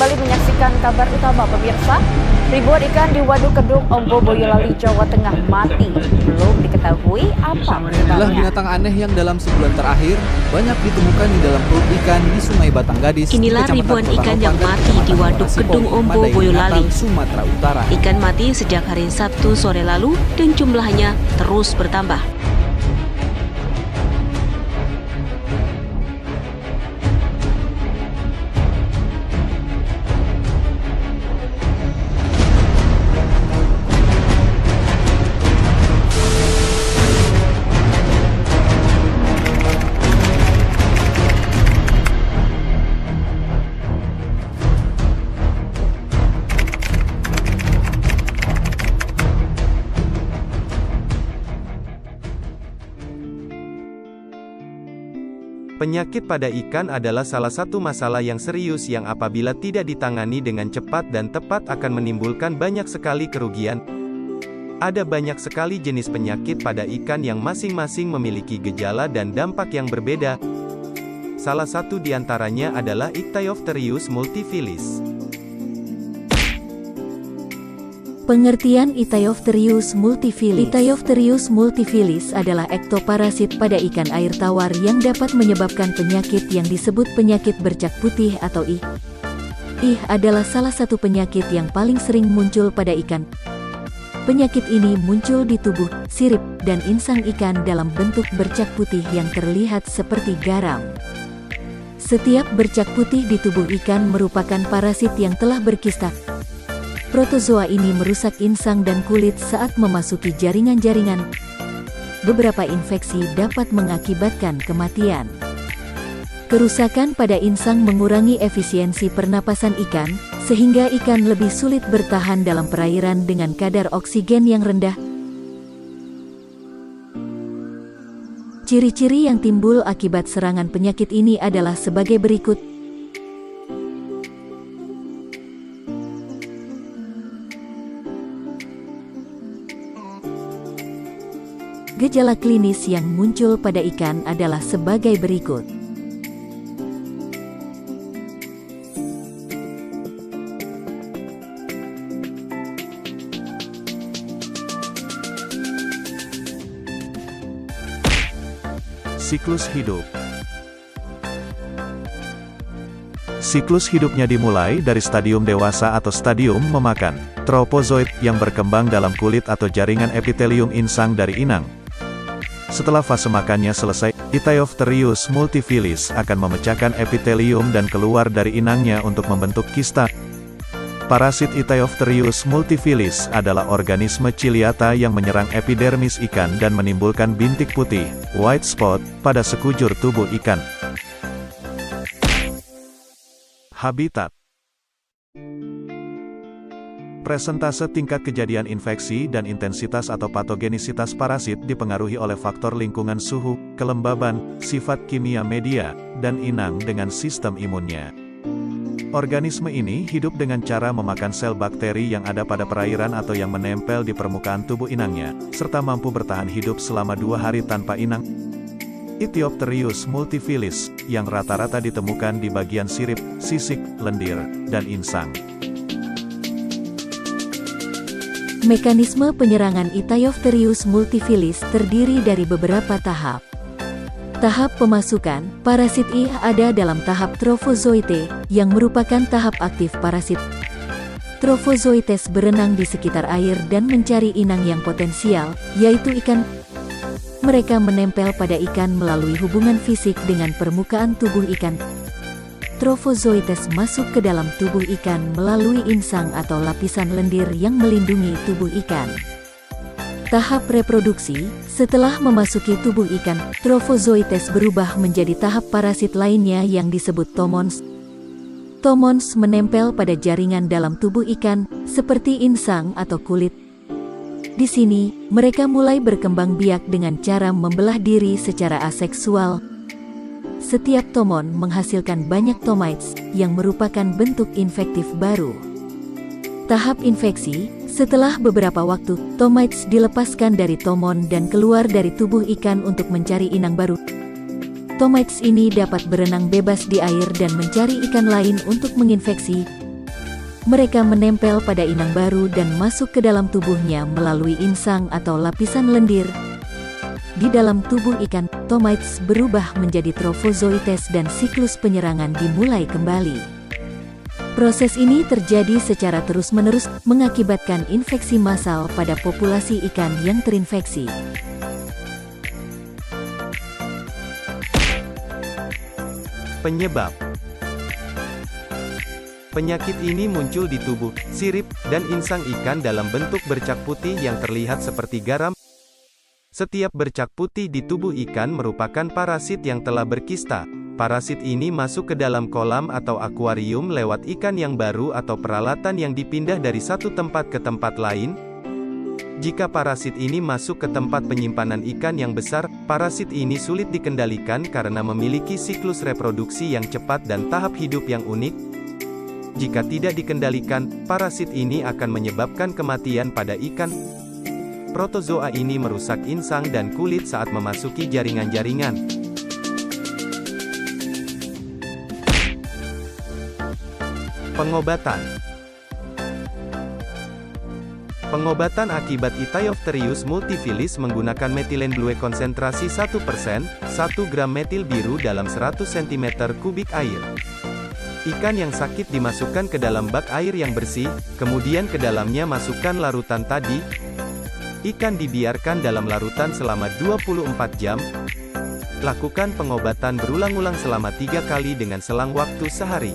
kembali menyaksikan kabar utama pemirsa. Ribuan ikan di Waduk Kedung, Ombo, Boyolali, Jawa Tengah mati. Belum diketahui apa Inilah penyebabnya. binatang aneh yang dalam sebulan terakhir banyak ditemukan di dalam perut ikan di Sungai Batanggadis. Inilah ribuan ikan yang mati di Waduk Kedung, Ombo, Boyolali, Sumatera Utara. Ikan mati sejak hari Sabtu sore lalu dan jumlahnya terus bertambah. Penyakit pada ikan adalah salah satu masalah yang serius yang apabila tidak ditangani dengan cepat dan tepat akan menimbulkan banyak sekali kerugian. Ada banyak sekali jenis penyakit pada ikan yang masing-masing memiliki gejala dan dampak yang berbeda. Salah satu di antaranya adalah Ichthyopterius multifilis. Pengertian Ichthyopterius multifilis. Ichthyopterius multifilis adalah ektoparasit pada ikan air tawar yang dapat menyebabkan penyakit yang disebut penyakit bercak putih atau IH. IH adalah salah satu penyakit yang paling sering muncul pada ikan. Penyakit ini muncul di tubuh, sirip, dan insang ikan dalam bentuk bercak putih yang terlihat seperti garam. Setiap bercak putih di tubuh ikan merupakan parasit yang telah berkista. Protozoa ini merusak insang dan kulit saat memasuki jaringan-jaringan. Beberapa infeksi dapat mengakibatkan kematian. Kerusakan pada insang mengurangi efisiensi pernapasan ikan, sehingga ikan lebih sulit bertahan dalam perairan dengan kadar oksigen yang rendah. Ciri-ciri yang timbul akibat serangan penyakit ini adalah sebagai berikut. Gejala klinis yang muncul pada ikan adalah sebagai berikut. Siklus hidup. Siklus hidupnya dimulai dari stadium dewasa atau stadium memakan, tropozoid, yang berkembang dalam kulit atau jaringan epitelium insang dari inang. Setelah fase makannya selesai, Ichthyopterius multifilis akan memecahkan epitelium dan keluar dari inangnya untuk membentuk kista. Parasit Ichthyopterius multifilis adalah organisme ciliata yang menyerang epidermis ikan dan menimbulkan bintik putih, white spot, pada sekujur tubuh ikan. Habitat. Presentase tingkat kejadian infeksi dan intensitas atau patogenisitas parasit dipengaruhi oleh faktor lingkungan suhu, kelembaban, sifat kimia media, dan inang dengan sistem imunnya. Organisme ini hidup dengan cara memakan sel bakteri yang ada pada perairan atau yang menempel di permukaan tubuh inangnya, serta mampu bertahan hidup selama 2 hari tanpa inang. Ichthyopterius multifilis, yang rata-rata ditemukan di bagian sirip, sisik, lendir, dan insang. Mekanisme penyerangan Ichthyopterius multifilis terdiri dari beberapa tahap. Tahap pemasukan, parasit IH ada dalam tahap trofozoite, yang merupakan tahap aktif parasit. Trofozoites berenang di sekitar air dan mencari inang yang potensial, yaitu ikan. Mereka menempel pada ikan melalui hubungan fisik dengan permukaan tubuh ikan. Trofozoites masuk ke dalam tubuh ikan melalui insang atau lapisan lendir yang melindungi tubuh ikan. Tahap reproduksi, setelah memasuki tubuh ikan, trofozoites berubah menjadi tahap parasit lainnya yang disebut tomons. Tomons menempel pada jaringan dalam tubuh ikan, seperti insang atau kulit. Di sini, mereka mulai berkembang biak dengan cara membelah diri secara aseksual. Setiap tomon menghasilkan banyak tomites, yang merupakan bentuk infektif baru. Tahap infeksi, setelah beberapa waktu, tomites dilepaskan dari tomon dan keluar dari tubuh ikan untuk mencari inang baru. Tomites ini dapat berenang bebas di air dan mencari ikan lain untuk menginfeksi. Mereka menempel pada inang baru dan masuk ke dalam tubuhnya melalui insang atau lapisan lendir. Di dalam tubuh ikan, tomites berubah menjadi trofozoites dan siklus penyerangan dimulai kembali. Proses ini terjadi secara terus-menerus, mengakibatkan infeksi massal pada populasi ikan yang terinfeksi. Penyebab penyakit ini muncul di tubuh, sirip, dan insang ikan dalam bentuk bercak putih yang terlihat seperti garam. Setiap bercak putih di tubuh ikan merupakan parasit yang telah berkista. Parasit ini masuk ke dalam kolam atau akuarium lewat ikan yang baru atau peralatan yang dipindah dari satu tempat ke tempat lain. Jika parasit ini masuk ke tempat penyimpanan ikan yang besar, parasit ini sulit dikendalikan karena memiliki siklus reproduksi yang cepat dan tahap hidup yang unik. Jika tidak dikendalikan, parasit ini akan menyebabkan kematian pada ikan. Protozoa ini merusak insang dan kulit saat memasuki jaringan-jaringan. Pengobatan. Pengobatan akibat Ethiophthirius multifilis menggunakan metilen blue konsentrasi 1%, 1 gram metil biru dalam 100 cm kubik air. Ikan yang sakit dimasukkan ke dalam bak air yang bersih, kemudian ke dalamnya masukkan larutan tadi. Ikan dibiarkan dalam larutan selama 24 jam. Lakukan pengobatan berulang-ulang selama 3 kali dengan selang waktu sehari.